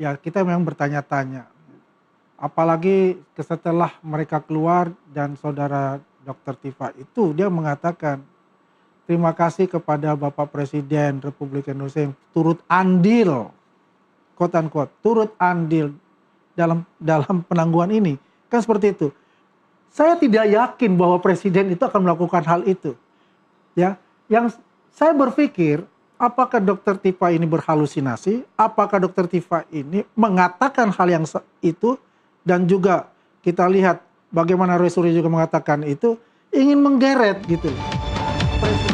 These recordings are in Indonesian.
ya kita memang bertanya-tanya. Apalagi setelah mereka keluar dan saudara Dr. Tifa itu dia mengatakan terima kasih kepada Bapak Presiden Republik Indonesia yang turut andil, quote unquote, turut andil dalam penangguhan ini. Kan seperti itu. Saya tidak yakin bahwa presiden itu akan melakukan hal itu. Ya, yang saya berpikir apakah Dr. Tifa ini berhalusinasi? Apakah Dr. Tifa ini mengatakan hal yang itu? Dan juga kita lihat bagaimana Roy Suryo juga mengatakan itu ingin menggeret gitu. Presiden.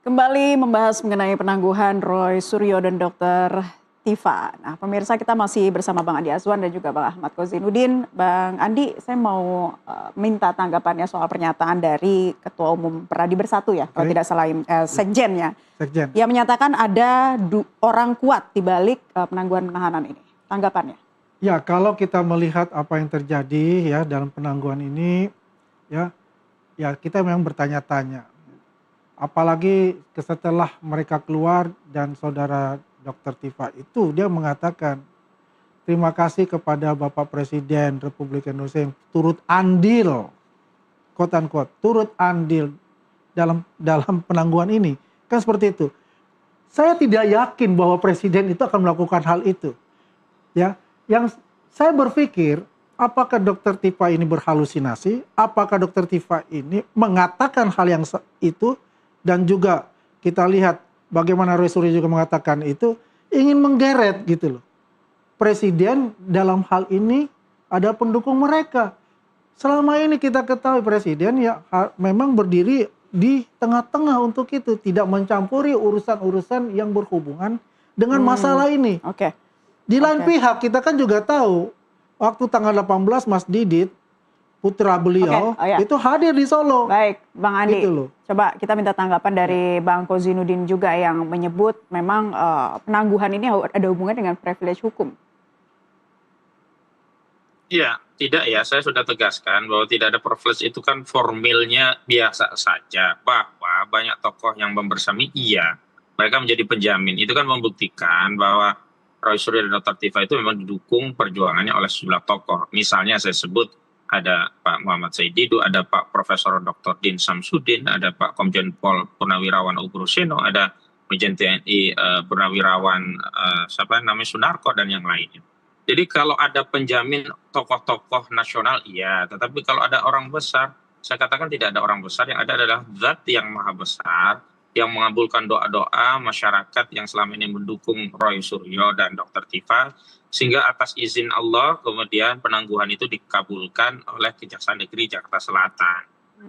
Kembali membahas mengenai penangguhan Roy Suryo dan Dr. Tifa. Nah, pemirsa kita masih bersama Bang Andi Azwan dan juga Bang Ahmad Kozinuddin. Bang Andi, saya mau minta tanggapannya soal pernyataan dari Ketua Umum Peradi Bersatu ya, kalau tidak salah Sekjen ya. Sekjen. Yang menyatakan ada orang kuat di balik penangguhan penahanan ini. Tanggapannya? Ya, kalau kita melihat apa yang terjadi ya dalam penangguhan ini, ya kita memang bertanya-tanya. Apalagi setelah mereka keluar dan saudara Dr. Tifa itu dia mengatakan terima kasih kepada Bapak Presiden Republik Indonesia yang turut andil, quote unquote, turut andil dalam penangguhan ini. Kan seperti itu. Saya tidak yakin bahwa presiden itu akan melakukan hal itu. Ya, yang saya berpikir apakah Dr. Tifa ini berhalusinasi? Apakah Dr. Tifa ini mengatakan hal yang itu? Dan juga kita lihat bagaimana Roy Suryo juga mengatakan itu ingin menggeret gitu loh. Presiden dalam hal ini ada pendukung mereka. Selama ini kita ketahui presiden ya memang berdiri di tengah-tengah untuk itu. Tidak mencampuri urusan-urusan yang berhubungan dengan masalah ini. Oke. Di lain pihak kita kan juga tahu waktu tanggal 18 Mas Didit putra beliau itu hadir di Solo. Baik, Bang Andi. Gitu loh. Coba kita minta tanggapan dari Bang Kozinuddin juga yang menyebut memang penangguhan ini ada hubungan dengan privilege hukum. Iya, tidak ya. Saya sudah tegaskan bahwa tidak ada privilege itu kan formilnya biasa saja. Bahwa banyak tokoh yang membersami, iya. Mereka menjadi penjamin. Itu kan membuktikan bahwa Roy Suryo dan Dr. Tifa itu memang didukung perjuangannya oleh sejumlah tokoh. Misalnya saya sebut ada Pak Muhammad Said Didu, ada Pak Profesor Dr. Din Samsudin, ada Pak Komjen Pol Purnawirawan Ugroseno, ada Majen TNI Purnawirawan Sunarko dan yang lainnya. Jadi kalau ada penjamin tokoh-tokoh nasional, iya. Tetapi kalau ada orang besar, saya katakan tidak ada orang besar. Yang ada adalah zat yang maha besar, yang mengabulkan doa-doa masyarakat yang selama ini mendukung Roy Suryo dan Dr. Tifa, sehingga atas izin Allah kemudian penangguhan itu dikabulkan oleh Kejaksaan Negeri Jakarta Selatan.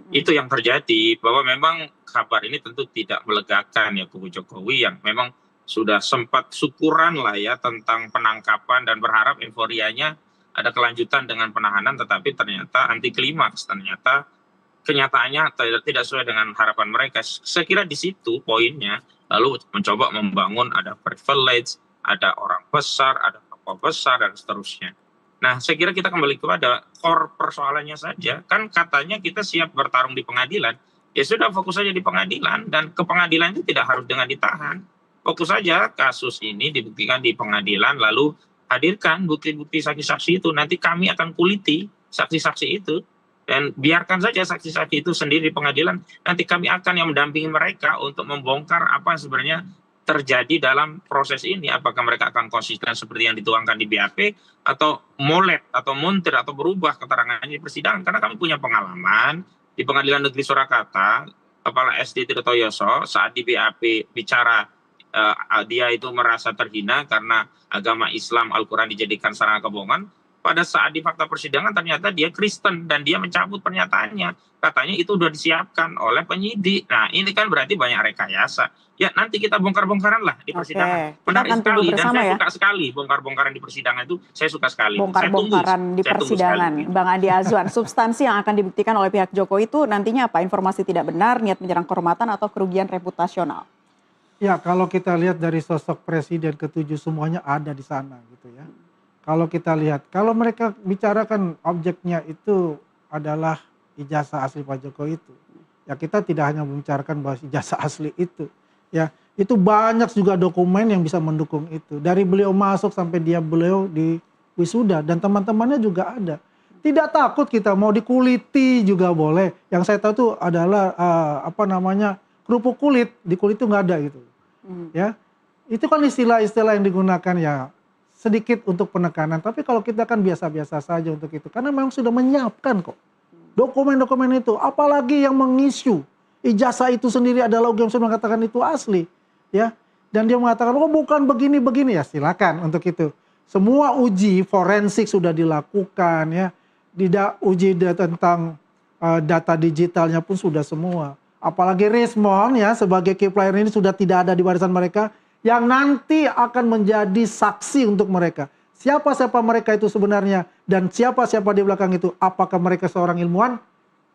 Itu yang terjadi, bahwa memang kabar ini tentu tidak melegakan ya kubu Jokowi yang memang sudah sempat syukuran lah ya tentang penangkapan dan berharap euforianya ada kelanjutan dengan penahanan, tetapi ternyata anti klimaks, ternyata kenyataannya tidak sesuai dengan harapan mereka. Saya kira di situ poinnya, lalu mencoba membangun ada privilege, ada orang besar, ada tokoh besar dan seterusnya. Nah, saya kira kita kembali kepada core persoalannya saja. Kan katanya kita siap bertarung di pengadilan. Ya sudah, fokus saja di pengadilan, dan ke pengadilan itu tidak harus dengan ditahan. Fokus saja kasus ini dibuktikan di pengadilan, lalu hadirkan bukti-bukti saksi-saksi itu. Nanti kami akan kuliti saksi-saksi itu. Dan biarkan saja saksi-saksi itu sendiri di pengadilan. Nanti kami akan yang mendampingi mereka untuk membongkar apa sebenarnya terjadi dalam proses ini. Apakah mereka akan konsisten seperti yang dituangkan di BAP, atau molet, atau muntir, atau berubah keterangannya di persidangan. Karena kami punya pengalaman di Pengadilan Negeri Surakarta, Kepala SD Tirtoyoso saat di BAP bicara dia itu merasa terhina karena agama Islam Al-Quran dijadikan sarana kebohongan. pada saat di fakta persidangan ternyata dia Kristen dan dia mencabut pernyataannya. Katanya itu udah disiapkan oleh penyidik. Nah, ini kan berarti banyak rekayasa. Ya, nanti kita bongkar-bongkaran lah di persidangan. Kita Menarik akan tunggu sekali dan bersama saya ya. suka sekali bongkar-bongkaran di persidangan itu. Saya suka sekali. Bongkar-bongkaran di Saya tunggu persidangan. sekali. Bang Andi Azwan, substansi yang akan dibuktikan oleh pihak Jokowi itu nantinya apa? Informasi tidak benar, niat menyerang kehormatan atau kerugian reputasional? Ya, kalau kita lihat dari sosok presiden ketujuh semuanya ada di sana gitu ya. Kalau kita lihat, kalau mereka bicarakan objeknya itu adalah ijazah asli Pak Jokowi itu, ya kita tidak hanya membicarakan bahwa ijazah asli itu, ya itu banyak juga dokumen yang bisa mendukung itu. Dari beliau masuk sampai beliau di wisuda dan teman-temannya juga ada. Tidak takut kita mau dikuliti juga boleh. Yang saya tahu itu adalah kerupuk kulit, di kulit itu nggak ada gitu, ya. Itu kan istilah-istilah yang digunakan ya. Sedikit untuk penekanan, tapi kalau kita kan biasa-biasa saja untuk itu, karena memang sudah menyiapkan kok dokumen-dokumen itu, apalagi yang mengisu ijazah itu sendiri adalah UGM sudah mengatakan itu asli, ya, dan dia mengatakan oh bukan begini-begini, ya silakan untuk itu. Semua uji forensik sudah dilakukan ya, uji tentang data digitalnya pun sudah semua, apalagi Rismon ya sebagai key player ini sudah tidak ada di barisan mereka yang nanti akan menjadi saksi untuk mereka. Siapa-siapa mereka itu sebenarnya dan siapa-siapa di belakang itu. Apakah mereka seorang ilmuwan?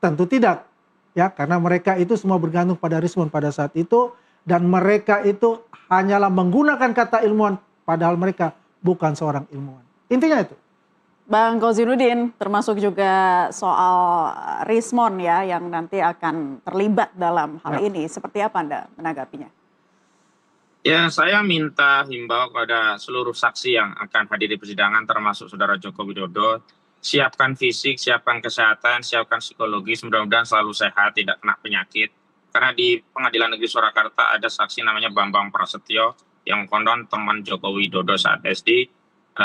Tentu tidak. Ya, karena mereka itu semua bergantung pada Rismon pada saat itu dan mereka itu hanyalah menggunakan kata ilmuwan padahal mereka bukan seorang ilmuwan. Intinya itu. Bang Kozinudin, termasuk juga soal Rismon ya yang nanti akan terlibat dalam hal ini. Seperti apa Anda menanggapinya? Ya, saya minta himbau kepada seluruh saksi yang akan hadir di persidangan termasuk Saudara Joko Widodo, siapkan fisik, siapkan kesehatan, siapkan psikologis, mudah-mudahan selalu sehat, tidak kena penyakit. Karena di Pengadilan Negeri Surakarta ada saksi namanya Bambang Prasetyo yang konon teman Joko Widodo saat SD,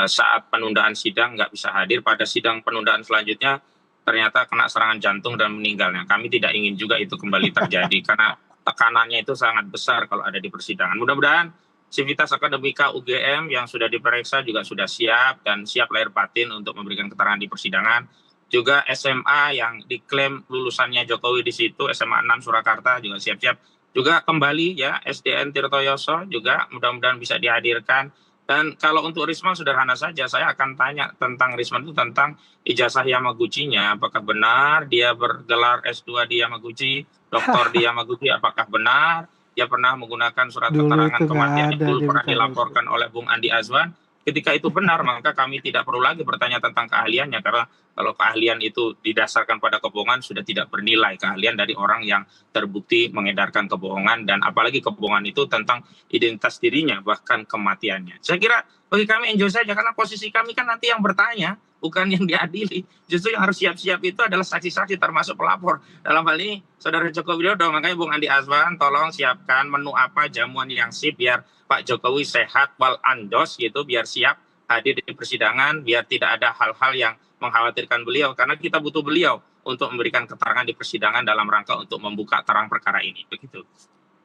saat penundaan sidang nggak bisa hadir, pada sidang penundaan selanjutnya ternyata kena serangan jantung dan meninggalnya. Kami tidak ingin juga itu kembali terjadi karena tekanannya itu sangat besar kalau ada di persidangan. Mudah-mudahan Sivitas Akademika UGM yang sudah diperiksa juga sudah siap dan siap lahir batin untuk memberikan keterangan di persidangan. Juga SMA yang diklaim lulusannya Jokowi di situ, SMA 6 Surakarta juga siap-siap. Juga kembali ya SDN Tirtoyoso juga mudah-mudahan bisa dihadirkan. Dan kalau untuk Rismon sederhana saja, saya akan tanya tentang Rismon itu tentang ijazah Yamaguchi-nya. Apakah benar dia bergelar S2 di Yamaguchi, doktor di Yamaguchi, apakah benar dia pernah menggunakan surat keterangan kematian itu pernah dilaporkan oleh Bung Andi Azwan. Ketika itu benar, maka kami tidak perlu lagi bertanya tentang keahliannya. Karena kalau keahlian itu didasarkan pada kebohongan, sudah tidak bernilai keahlian dari orang yang terbukti mengedarkan kebohongan. Dan apalagi kebohongan itu tentang identitas dirinya, bahkan kematiannya. Saya kira bagi kami enjoy saja, karena posisi kami kan nanti yang bertanya, bukan yang diadili. Justru yang harus siap-siap itu adalah saksi-saksi termasuk pelapor. Dalam hal ini, Saudara Joko Widodo, makanya Bung Andi Azwan, tolong siapkan menu apa, jamuan yang sip, biar Pak Jokowi sehat wal andos gitu, biar siap hadir di persidangan, biar tidak ada hal-hal yang mengkhawatirkan beliau, karena kita butuh beliau untuk memberikan keterangan di persidangan dalam rangka untuk membuka terang perkara ini. Begitu.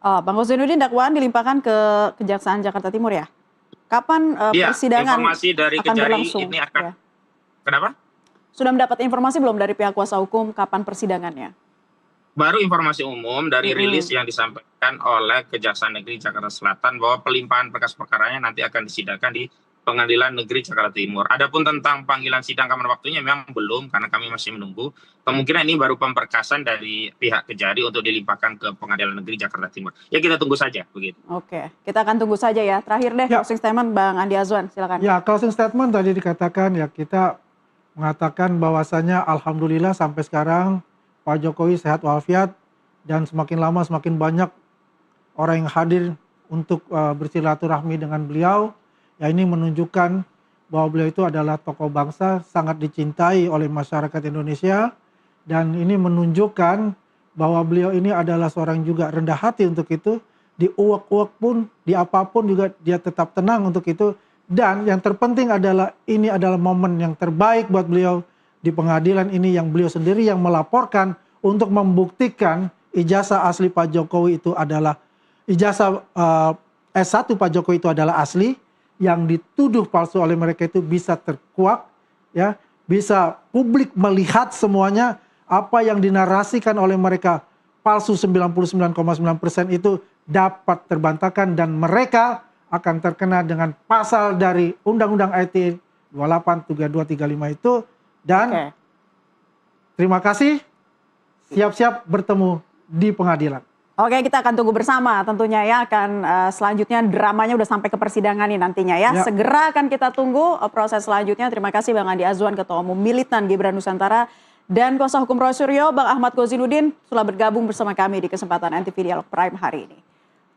Bang Kozinudin, dakwaan dilimpahkan ke Kejaksaan Jakarta Timur ya? Kapan persidangan informasi dari akan Kejari berlangsung? ini akan. Ya. Kenapa? Sudah mendapat informasi belum dari pihak kuasa hukum kapan persidangannya? Baru informasi umum dari rilis yang disampaikan oleh Kejaksaan Negeri Jakarta Selatan bahwa pelimpahan berkas perkaranya nanti akan disidangkan di Pengadilan Negeri Jakarta Timur. Adapun tentang panggilan sidang kapan waktunya memang belum, karena kami masih menunggu. Kemungkinan ini baru pemberkasan dari pihak Kejari untuk dilimpahkan ke Pengadilan Negeri Jakarta Timur. Ya, kita tunggu saja begitu. Oke, kita akan tunggu saja ya. Terakhir deh closing statement Bang Andi Azwan, silakan. Ya, closing statement tadi dikatakan ya, kita mengatakan bahwasanya alhamdulillah sampai sekarang Pak Jokowi sehat walafiat dan semakin lama semakin banyak orang yang hadir untuk bersilaturahmi dengan beliau. Ya, ini menunjukkan bahwa beliau itu adalah tokoh bangsa, sangat dicintai oleh masyarakat Indonesia, dan ini menunjukkan bahwa beliau ini adalah seorang juga rendah hati untuk itu, di uak-uak pun, di apapun juga dia tetap tenang untuk itu, dan yang terpenting adalah ini adalah momen yang terbaik buat beliau di pengadilan ini, yang beliau sendiri yang melaporkan untuk membuktikan ijazah asli Pak Jokowi itu adalah ijazah S1 Pak Jokowi itu adalah asli. Yang dituduh palsu oleh mereka itu bisa terkuak ya, bisa publik melihat semuanya apa yang dinarasikan oleh mereka palsu 99,9% itu dapat terbantahkan dan mereka akan terkena dengan pasal dari Undang-Undang ITE 28, 32, 35 itu. Dan terima kasih, siap-siap bertemu di pengadilan. Oke, kita akan tunggu bersama tentunya ya, akan selanjutnya dramanya udah sampai ke persidangan nih nantinya ya. Segera akan kita tunggu proses selanjutnya. Terima kasih Bang Andi Azwan, Ketua Umum Militan Gibran Nusantara, dan Kuasa Hukum Roy Suryo, Bang Ahmad Kozinudin, telah bergabung bersama kami di kesempatan NTV Dialog Prime hari ini.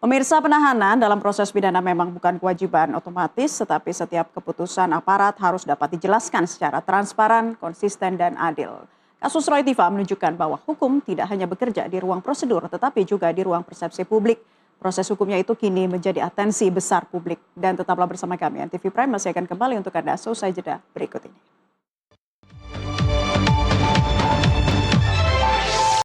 Pemirsa, penahanan dalam proses pidana memang bukan kewajiban otomatis, tetapi setiap keputusan aparat harus dapat dijelaskan secara transparan, konsisten, dan adil. Kasus Roy Tiva menunjukkan bahwa hukum tidak hanya bekerja di ruang prosedur, tetapi juga di ruang persepsi publik. Proses hukumnya itu kini menjadi atensi besar publik. Dan tetaplah bersama kami, NTV Prime masih akan kembali untuk Anda seusai jeda berikut ini.